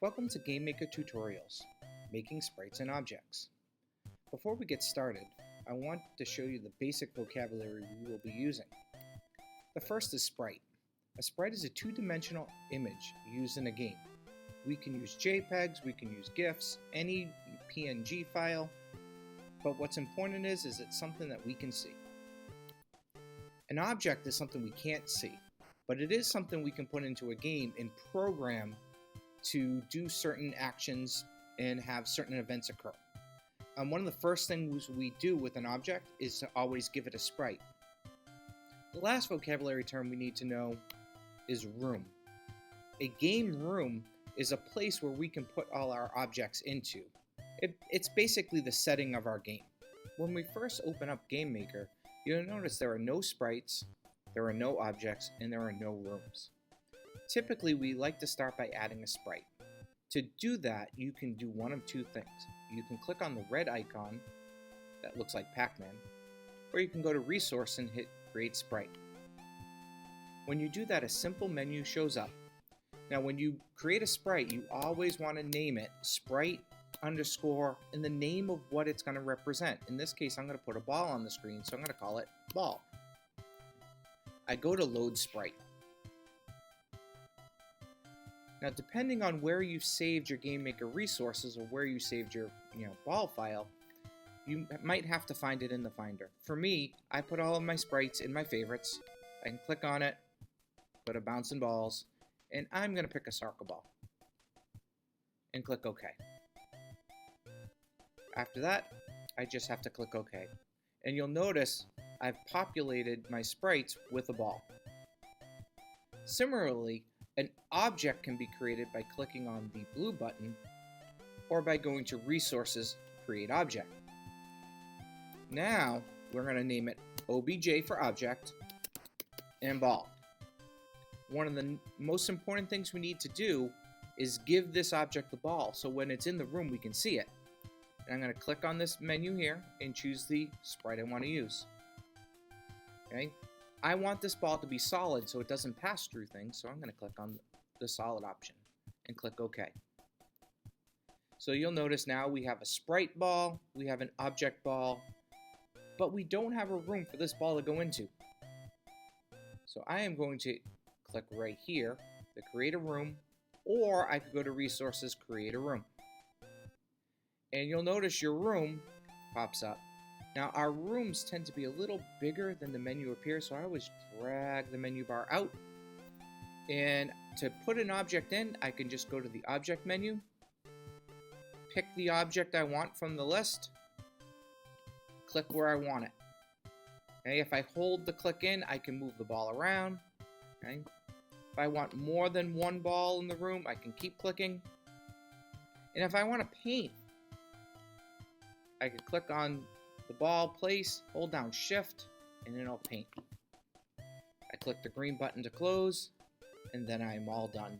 Welcome to GameMaker Tutorials, making sprites and objects. Before we get started, I want to show you the basic vocabulary we will be using. The first is sprite. A sprite is a two-dimensional image used in a game. We can use JPEGs, we can use GIFs, any PNG file, but what's important is it's something that we can see. An object is something we can't see, but it is something we can put into a game and program to do certain actions and have certain events occur. One of the first things we do with an object is to always give it a sprite. The last vocabulary term we need to know is room. A game room is a place where we can put all our objects into. It's basically the setting of our game. When we first open up GameMaker, you'll notice there are no sprites, there are no objects, and there are no rooms. Typically, we like to start by adding a sprite. To do that, you can do one of two things. You can click on the red icon that looks like Pac-Man, or you can go to Resource and hit Create Sprite. When you do that, a simple menu shows up. Now, when you create a sprite, you always want to name it sprite underscore and the name of what it's going to represent. In this case, I'm going to put a ball on the screen, so I'm going to call it ball. I go to load sprite. Now, depending on where you've saved your GameMaker resources or where you saved your ball file, you might have to find it in the Finder. For me, I put all of my sprites in my favorites. I can click on it, put a bouncing balls, and I'm going to pick a soccer ball and click OK. After that, I just have to click OK. And you'll notice I've populated my sprites with a ball. Similarly, an object can be created by clicking on the blue button or by going to Resources, Create Object. Now, we're going to name it OBJ for Object and Ball. One of the most important things we need to do is give this object the ball so when it's in the room we can see it. And I'm going to click on this menu here and choose the sprite I want to use. Okay, I want this ball to be solid so it doesn't pass through things, so I'm going to click on the solid option and click OK. So you'll notice now we have a sprite ball, we have an object ball, but we don't have a room for this ball to go into. So I am going to click right here to create a room, or I could go to Resources, Create a Room. And you'll notice your room pops up. Now, our rooms tend to be a little bigger than the menu appears, so I always drag the menu bar out. And to put an object in, I can just go to the Object menu, pick the object I want from the list, click where I want it. Okay, if I hold the click in, I can move the ball around. Okay. If I want more than one ball in the room, I can keep clicking. And if I want to paint, I can click on the ball place, hold down Shift, and it'll paint. I click the green button to close, and then I'm all done.